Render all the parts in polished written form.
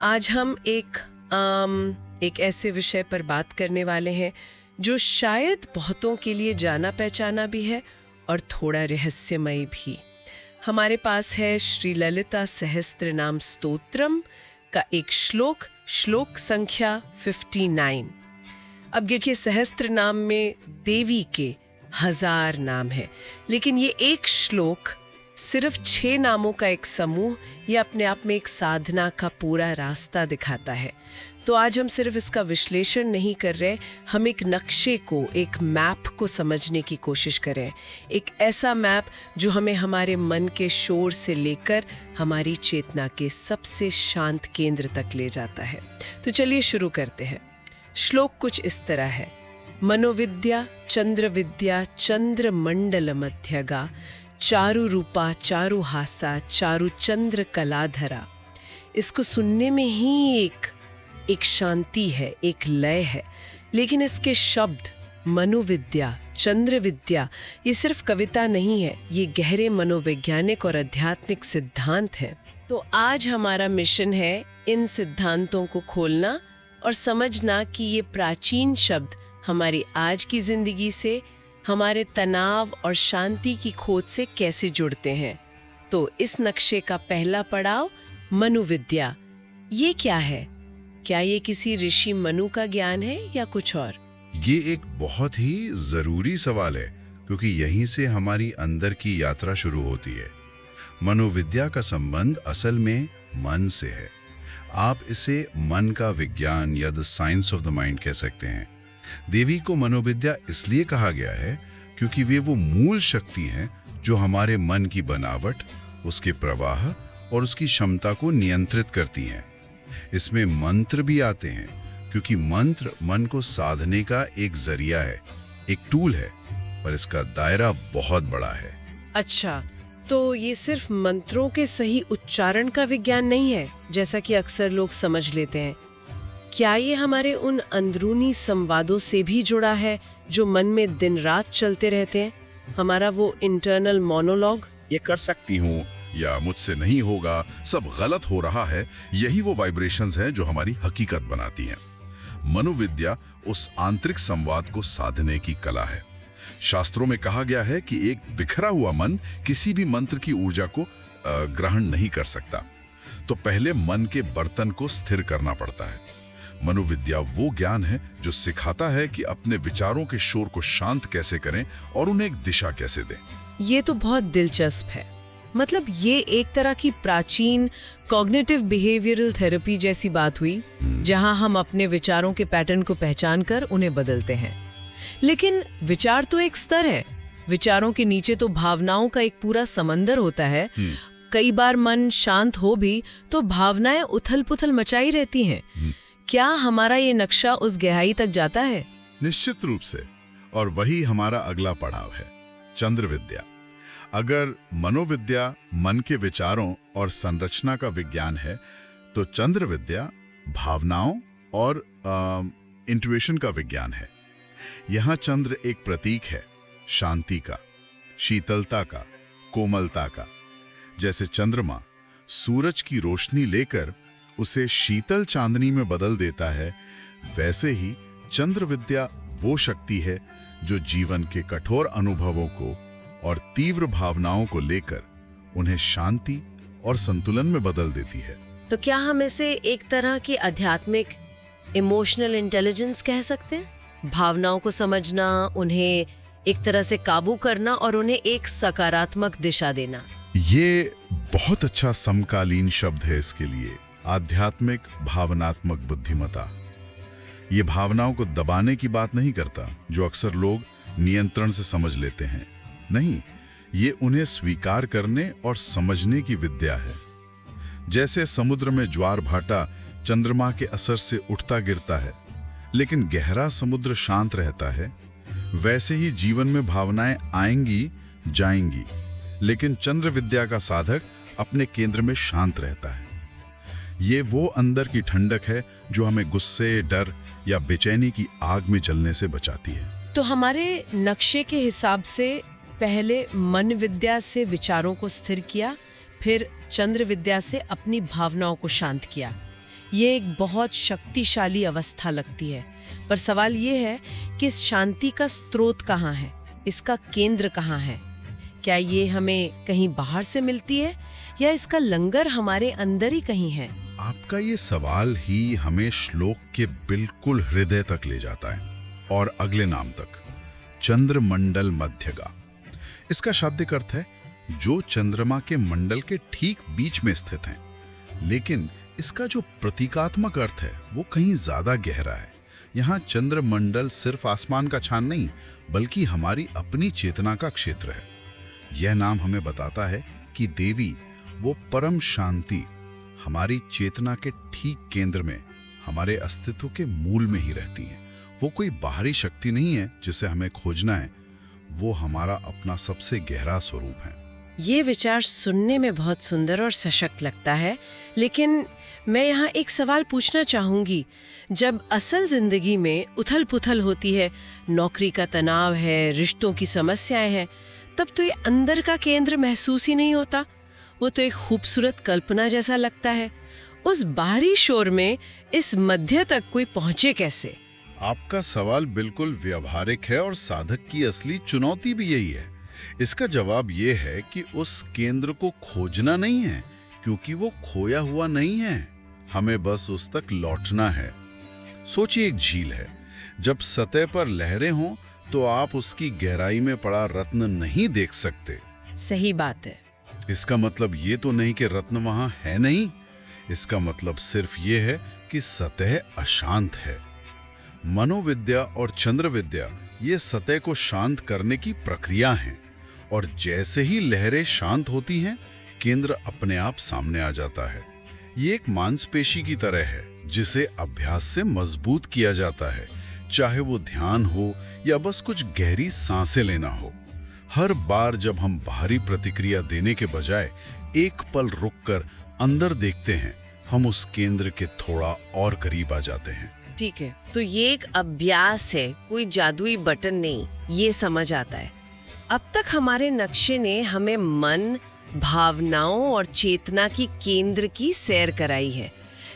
आज हम एक ऐसे विषय पर बात करने वाले हैं जो शायद बहुतों के लिए जाना पहचाना भी है और थोड़ा रहस्यमय भी। हमारे पास है श्री ललिता सहस्त्रनाम स्तोत्रम का एक श्लोक संख्या 59। अब देखिए, सहस्त्र नाम में देवी के 1000 नाम है, लेकिन ये एक श्लोक सिर्फ 6 नामों का एक समूह या अपने आप में एक साधना का पूरा रास्ता दिखाता है। तो आज हम सिर्फ इसका विश्लेषण नहीं कर रहे, हम एक नक्शे को, एक मैप को समझने की कोशिश करें। एक ऐसा मैप जो हमें हमारे मन के शोर से लेकर हमारी चेतना के सबसे शांत केंद्र तक ले जाता है। तो चलिए शुरू करते हैं। श्लोक कुछ इस तरह है। मनोविद्या चंद्र विद्या चंद्र मंडल मध्यगा चारु रूपा चारु हासा चारु चंद्र कलाधरा। इसको सुनने में ही एक शांति है, एक लय है, लेकिन इसके शब्द मनोविद्या चंद्र विद्या ये सिर्फ कविता नहीं है, ये गहरे मनोवैज्ञानिक और आध्यात्मिक सिद्धांत हैं। तो आज हमारा मिशन है इन सिद्धांतों को खोलना और समझना कि ये प्राचीन शब्द हमारी आज की जिंदगी से, हमारे तनाव और शांति की खोज से कैसे जुड़ते हैं। तो इस नक्शे का पहला पड़ाव मनोविद्या। ये क्या है? क्या ये किसी ऋषि मनु का ज्ञान है या कुछ और? ये एक बहुत ही जरूरी सवाल है, क्योंकि यहीं से हमारी अंदर की यात्रा शुरू होती है। मनोविद्या का संबंध असल में मन से है। आप इसे मन का विज्ञान या the science of the mind कह सकते हैं। देवी को मनोविद्या इसलिए कहा गया है क्योंकि वे वो मूल शक्ति हैं जो हमारे मन की बनावट, उसके प्रवाह और उसकी क्षमता को नियंत्रित करती हैं। इसमें मंत्र भी आते हैं क्योंकि मंत्र मन को साधने का एक जरिया है, एक टूल है, पर इसका दायरा बहुत बड़ा है। अच्छा, तो ये सिर्फ मंत्रों के सही उच्चारण का विज्ञान नहीं है जैसा कि अक्सर लोग समझ लेते हैं। क्या ये हमारे उन अंदरूनी संवादों से भी जुड़ा है जो मन में दिन रात चलते रहते हैं, हमारा वो इंटरनल मोनोलॉग? ये कर सकती हूँ या मुझसे नहीं होगा, सब गलत हो रहा है, यही वो वाइब्रेशंस हैं जो हमारी हकीकत बनाती हैं। मनोविद्या उस आंतरिक संवाद को साधने की कला है। शास्त्रों में कहा गया है कि एक बिखरा हुआ मन किसी भी मंत्र की ऊर्जा को ग्रहण नहीं कर सकता। तो पहले मन के बर्तन को स्थिर करना पड़ता है। मनोविद्या वो ज्ञान है जो सिखाता है कि अपने विचारों के शोर को शांत कैसे करें और उन्हें एक दिशा कैसे दें। ये तो बहुत दिलचस्प है। मतलब ये एक तरह की प्राचीन कॉग्निटिव बिहेवियरल थेरेपी जैसी बात हुई, जहां हम अपने विचारों के पैटर्न को पहचान कर उन्हें बदलते हैं। लेकिन विचार तो एक स्तर है, विचारों के नीचे तो भावनाओं का एक पूरा समंदर होता है। कई बार मन शांत हो भी तो भावनाएं उथल पुथल मचाई रहती हैं। क्या हमारा ये नक्शा उस गहराई तक जाता है? निश्चित रूप से, और वही हमारा अगला पड़ाव है, चंद्र विद्या। अगर मनोविद्या मन के विचारों और संरचना का विज्ञान है, तो चंद्र विद्या भावनाओं और इंट्यूशन का विज्ञान है। यहाँ चंद्र एक प्रतीक है शांति का, शीतलता का, कोमलता का। जैसे चंद्रमा सूरज की रोशनी लेकर उसे शीतल चांदनी में बदल देता है, वैसे ही चंद्र विद्या वो शक्ति है जो जीवन के कठोर अनुभवों को और तीव्र भावनाओं को लेकर उन्हें शांति और संतुलन में बदल देती है। तो क्या हम इसे एक तरह की आध्यात्मिक इमोशनल इंटेलिजेंस कह सकते हैं? भावनाओं को समझना, उन्हें एक तरह से काबू करना और उन्हें एक सकारात्मक दिशा देना। ये बहुत अच्छा समकालीन शब्द है इसके लिए, आध्यात्मिक भावनात्मक बुद्धिमत्ता। ये भावनाओं को दबाने की बात नहीं करता, जो अक्सर लोग नियंत्रण से समझ लेते हैं। नहीं, ये उन्हें स्वीकार करने और समझने की विद्या है। जैसे समुद्र में ज्वार भाटा चंद्रमा के असर से उठता गिरता है, लेकिन गहरा समुद्र शांत रहता है, वैसे ही जीवन में भावनाएं आएंगी जाएंगी, लेकिन चंद्र विद्या का साधक अपने केंद्र में शांत रहता है। ये वो अंदर की ठंडक है जो हमें गुस्से, डर या बेचैनी की आग में जलने से बचाती है। तो हमारे नक्शे के हिसाब से पहले मन विद्या से विचारों को स्थिर किया, फिर चंद्र विद्या से अपनी भावनाओं को शांत किया। ये एक बहुत शक्तिशाली अवस्था लगती है। पर सवाल ये है कि इस शांति का स्रोत कहाँ है, इसका केंद्र कहाँ है? क्या ये हमें कहीं बाहर से मिलती है या इसका लंगर हमारे अंदर ही कहीं है? आपका ये सवाल ही हमें श्लोक के बिल्कुल हृदय तक ले जाता है और अगले नाम तक, चंद्रमंडल मध्यगा। इसका शाब्दिक अर्थ है जो चंद्रमा के मंडल के ठीक बीच में स्थित हैं। लेकिन इसका जो प्रतीकात्मक अर्थ है वो कहीं ज्यादा गहरा है। यहाँ चंद्रमंडल सिर्फ आसमान का छान नहीं, बल्कि हमारी अपनी चेतना का क्षेत्र है। यह नाम हमें बताता है कि देवी, वो परम शांति, हमारी चेतना के ठीक केंद्र में, हमारे अस्तित्व के मूल में ही रहती हैं। वो कोई बाहरी शक्ति नहीं है जिसे हमें खोजना है, वो हमारा अपना सबसे गहरा स्वरूप है। ये विचार सुनने में बहुत सुंदर और सशक्त लगता है, लेकिन मैं यहाँ एक सवाल पूछना चाहूँगी। जब असल जिंदगी में उथल पुथल होती है, नौकरी का तनाव है, रिश्तों की समस्याएं हैं, तब तो ये अंदर का केंद्र महसूस ही नहीं होता। वो तो एक खूबसूरत कल्पना जैसा लगता है। उस बाहरी शोर में इस मध्य तक कोई पहुँचे कैसे? आपका सवाल बिल्कुल व्यावहारिक है और साधक की असली चुनौती भी यही है। इसका जवाब ये है कि उस केंद्र को खोजना नहीं है, क्योंकि वो खोया हुआ नहीं है, हमें बस उस तक लौटना है। सोचिए, एक झील है। जब सतह पर लहरें हों तो आप उसकी गहराई में पड़ा रत्न नहीं देख सकते। सही बात है। इसका मतलब ये तो नहीं कि रत्न वहां है नहीं, इसका मतलब सिर्फ ये है कि सतह अशांत है। मनोविद्या और चंद्र विद्या ये सतह को शांत करने की प्रक्रिया है, और जैसे ही लहरें शांत होती हैं, केंद्र अपने आप सामने आ जाता है। ये एक मांसपेशी की तरह है जिसे अभ्यास से मजबूत किया जाता है, चाहे वो ध्यान हो या बस कुछ गहरी सांसें लेना हो। हर बार जब हम बाहरी प्रतिक्रिया देने के बजाय एक पल रुककर अंदर देखते हैं, हम उस केंद्र के थोड़ा और करीब आ जाते हैं। ठीक है, तो ये एक अभ्यास है, कोई जादुई बटन नहीं, ये समझ आता है। अब तक हमारे नक्शे ने हमें मन, भावनाओं और चेतना की केंद्र की सैर कराई है,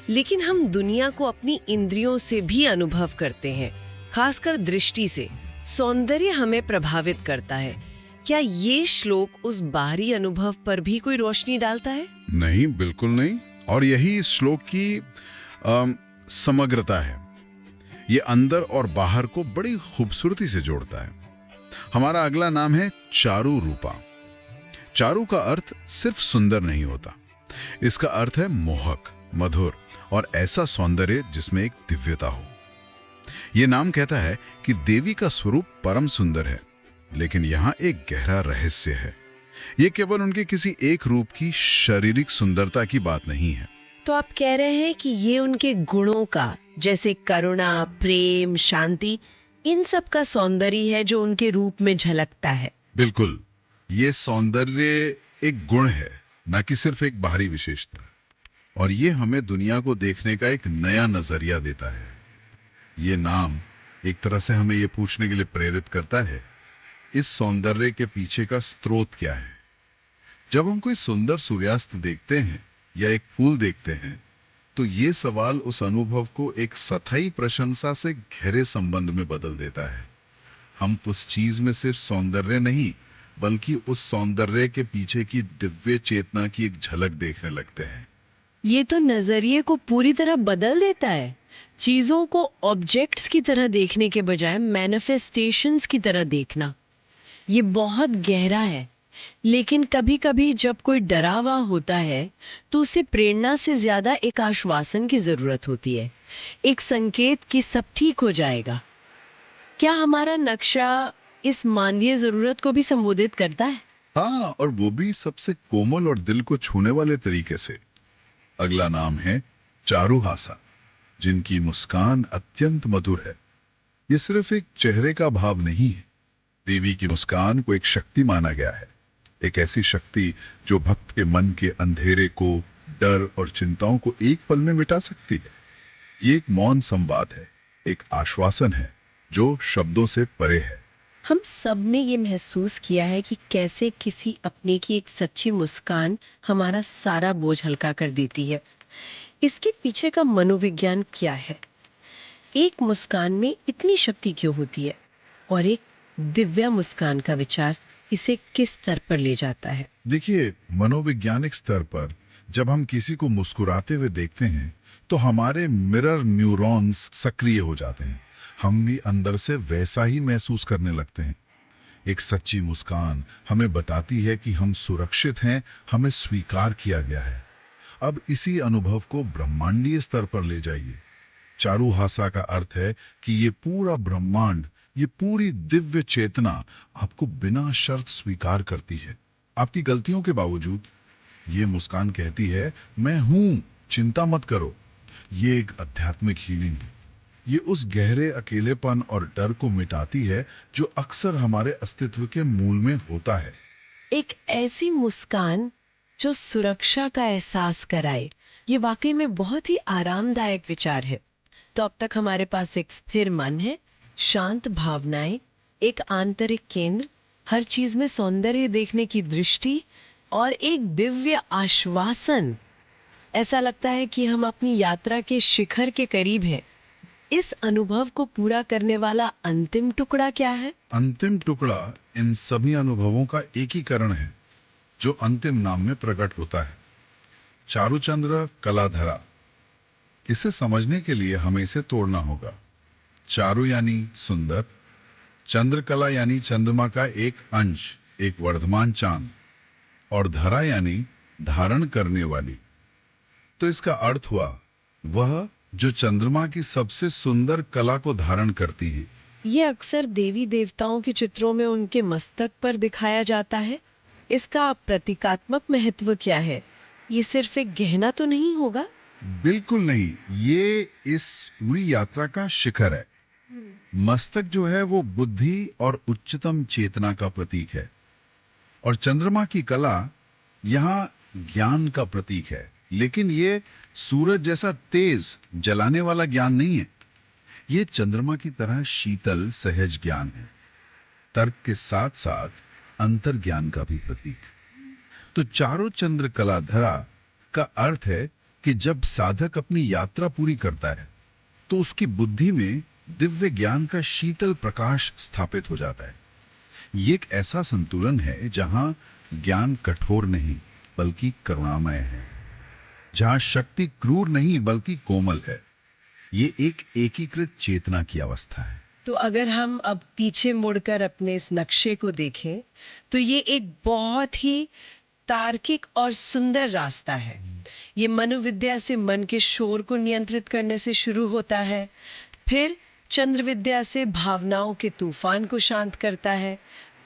लेकिन हम दुनिया को अपनी इंद्रियों से भी अनुभव करते हैं, खासकर दृष्टि से। सौंदर्य हमें प्रभावित करता है। क्या ये श्लोक उस बाहरी अनुभव पर भी कोई रोशनी डालता है? नहीं, बिल्कुल नहीं। और यही इस श्लोक की समग्रता है। ये अंदर और बाहर को बड़ी खूबसूरती से जोड़ता है। हमारा अगला नाम है चारु रूपा। चारु का अर्थ सिर्फ सुंदर नहीं होता, इसका अर्थ है मोहक, मधुर और ऐसा सौंदर्य जिसमें एक दिव्यता हो। यह नाम कहता है कि देवी का स्वरूप परम सुंदर है, लेकिन यहाँ एक गहरा रहस्य है। यह केवल उनके किसी एक रूप की शारीरिक सुंदरता की बात नहीं है। तो आप कह रहे हैं कि ये उनके गुणों का, जैसे करुणा, प्रेम, शांति, इन सब का सौंदर्य है जो उनके रूप में झलकता है। बिल्कुल, ये सौंदर्य एक गुण है, न कि सिर्फ एक बाहरी विशेषता। और ये हमें दुनिया को देखने का एक नया नजरिया देता है। ये नाम एक तरह से हमें ये पूछने के लिए प्रेरित करता है, इस सौंदर्य के पीछे का स्रोत क्या है। जब हम कोई सुंदर सूर्यास्त देखते हैं या एक फूल देखते हैं, तो ये सवाल उस अनुभव को एक सथाई प्रशंसा से गहरे संबंध में बदल देता है। हम उस चीज में सिर्फ सौंदर्य नहीं, बल्कि उस सौंदर्य के पीछे की दिव्य चेतना की एक झलक देखने लगते हैं। ये तो नजरिए को पूरी तरह बदल देता है। चीजों को ऑब्जेक्ट्स की तरह देखने के बजाय मैनिफेस्टेशंस की तरह देखना, ये बहुत गहरा है। लेकिन कभी-कभी जब कोई डरा हुआ होता है, तो उसे प्रेरणा से ज्यादा एक आश्वासन की जरूरत होती है, एक संकेत कि सब ठीक हो जाएगा। क्या हमारा नक्शा इस मानवीय जरूरत को भी संबोधित करता है? हाँ, और वो भी सबसे कोमल और दिल को छूने वाले तरीके से। अगला नाम है चारुहासा, जिनकी मुस्कान अत्यंत मधुर है। ये सिर्फ एक चेहरे का भाव नहीं है। देवी की मुस्कान को एक शक्ति माना गया है, एक ऐसी शक्ति जो भक्त के मन के अंधेरे को, डर और चिंताओं को एक पल में मिटा सकती है। ये एक मौन संवाद है, एक आश्वासन है जो शब्दों से परे है। हम सब ने ये महसूस किया है कि कैसे किसी अपने की एक सच्ची मुस्कान हमारा सारा बोझ हल्का कर देती है। इसके पीछे का मनोविज्ञान क्या है? एक मुस्कान में इतनी शक्ति क्यों होती है? और एक दिव्या मुस्कान का विचार इसे किस स्तर पर ले जाता है? देखिए, मनोवैज्ञानिक स्तर पर जब हम किसी को मुस्कुराते हुए देखते हैं तो हमारे मिरर न्यूरॉन्स सक्रिय हो जाते हैं। हम भी अंदर से वैसा ही महसूस करने लगते हैं। एक सच्ची मुस्कान हमें बताती है कि हम सुरक्षित हैं, हमें स्वीकार किया गया है। अब इसी अनुभव को ब्रह्मांडीय स्तर पर ले जाइए। चारुहासा का अर्थ है कि ये पूरा ब्रह्मांड, ये पूरी दिव्य चेतना आपको बिना शर्त स्वीकार करती है, आपकी गलतियों के बावजूद। ये मुस्कान कहती है, मैं हूं, चिंता मत करो। ये एक आध्यात्मिक हीलिंग है। ये उस गहरे अकेलेपन और डर को मिटाती है जो अक्सर हमारे अस्तित्व के मूल में होता है। एक ऐसी मुस्कान जो सुरक्षा का एहसास कराए, ये वाकई में बहुत ही आरामदायक विचार है। तो अब तक हमारे पास एक स्थिर मन है, शांत भावनाएं, एक आंतरिक केंद्र, हर चीज में सौंदर्य देखने की दृष्टि और एक दिव्य आश्वासन। ऐसा लगता है कि हम अपनी यात्रा के शिखर के करीब हैं। इस अनुभव को पूरा करने वाला अंतिम टुकड़ा क्या है? अंतिम टुकड़ा इन सभी अनुभवों का एकीकरण है जो अंतिम नाम में प्रकट होता है, चारुचंद्र कलाधरा। इसे समझने के लिए हमें इसे तोड़ना होगा। चारु यानी सुंदर, चंद्रकला यानी चंद्रमा का एक अंश, एक वर्धमान चांद, और धरा यानी धारण करने वाली। तो इसका अर्थ हुआ वह जो चंद्रमा की सबसे सुंदर कला को धारण करती है। ये अक्सर देवी देवताओं के चित्रों में उनके मस्तक पर दिखाया जाता है। इसका प्रतीकात्मक महत्व क्या है? ये सिर्फ एक गहना तो नहीं होगा? बिल्कुल नहीं, ये इस पूरी यात्रा का शिखर है। मस्तक जो है वो बुद्धि और उच्चतम चेतना का प्रतीक है, और चंद्रमा की कला यहाँ ज्ञान का प्रतीक है। लेकिन ये सूरज जैसा तेज जलाने वाला ज्ञान नहीं है। ये चंद्रमा की तरह शीतल सहज ज्ञान है, तर्क के साथ साथ अंतर ज्ञान का भी प्रतीक। तो चारों चंद्र कलाधरा का अर्थ है कि जब साधक अपनी यात्रा पूरी करता है तो उसकी बुद्धि में दिव्य ज्ञान का शीतल प्रकाश स्थापित हो जाता है। ये एक ऐसा संतुलन है जहां ज्ञान कठोर नहीं बल्कि करुणामय है, जहां शक्ति क्रूर नहीं बल्कि कोमल है। ये एक एकीकृत चेतना की अवस्था है। तो अगर हम अब पीछे मुड़कर अपने इस नक्शे को देखें तो ये एक बहुत ही तार्किक और सुंदर रास्ता है। ये मनोविद्या से मन के शोर को नियंत्रित करने से शुरू होता है, फिर चंद्र विद्या से भावनाओं के तूफान को शांत करता है,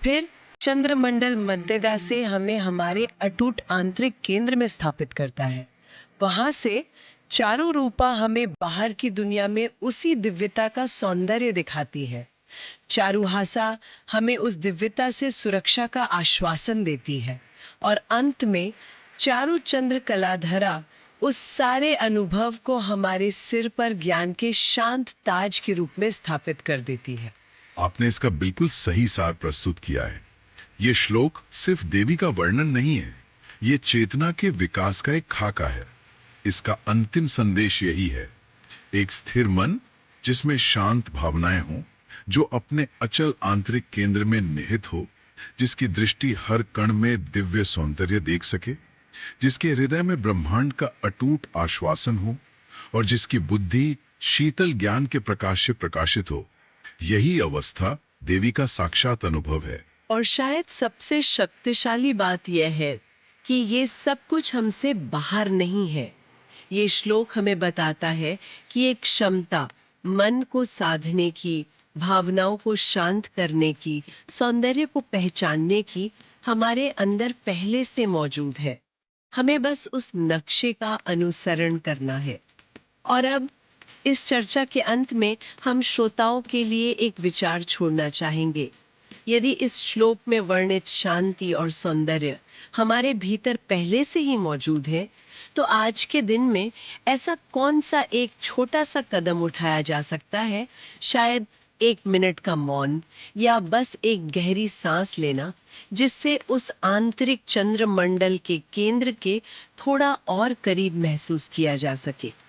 फिर चंद्रमंडल मध्यगा से हमें हमारे अटूट आंतरिक केंद्र में स्थापित करता है। वहां से चारों रूपा हमें बाहर की दुनिया में उसी दिव्यता का सौंदर्य दिखाती है। चारुहासा हमें उस दिव्यता से सुरक्षा का आश्वासन देती है, और अंत में चारु चंद्र कलाधरा उस सारे अनुभव को हमारे सिर पर ज्ञान के शांत ताज के रूप में स्थापित कर देती है। आपने इसका बिल्कुल सही सार प्रस्तुत किया है। ये श्लोक सिर्फ देवी का वर्णन नहीं है, ये चेतना के विकास का एक खाका है। इसका अंतिम संदेश यही है, एक स्थिर मन जिसमें शांत भावनाएं हों, जो अपने अचल आंतरिक केंद्र में निहित हो, जिसकी दृष्टि हर कण में दिव्य सौंदर्य देख सके, जिसके हृदय में ब्रह्मांड का अटूट आश्वासन हो, और जिसकी बुद्धि शीतल ज्ञान के प्रकाश से प्रकाशित हो। यही अवस्था देवी का साक्षात अनुभव है। और शायद सबसे शक्तिशाली बात यह है कि ये सब कुछ हमसे बाहर नहीं है। ये श्लोक हमें बताता है कि एक क्षमता मन को साधने की, भावनाओं को शांत करने की, सौंदर्य को पहचानने की हमारे अंदर पहले से मौजूद है। हमें बस उस नक्शे का अनुसरण करना है। और अब इस चर्चा के अंत में हम श्रोताओं के लिए एक विचार छोड़ना चाहेंगे। यदि इस श्लोक में वर्णित शांति और सौंदर्य हमारे भीतर पहले से ही मौजूद है, तो आज के दिन में ऐसा कौन सा एक छोटा सा कदम उठाया जा सकता है, शायद 1 मिनट का मौन या बस एक गहरी सांस लेना, जिससे उस आंतरिक चंद्रमंडल के केंद्र के थोड़ा और करीब महसूस किया जा सके।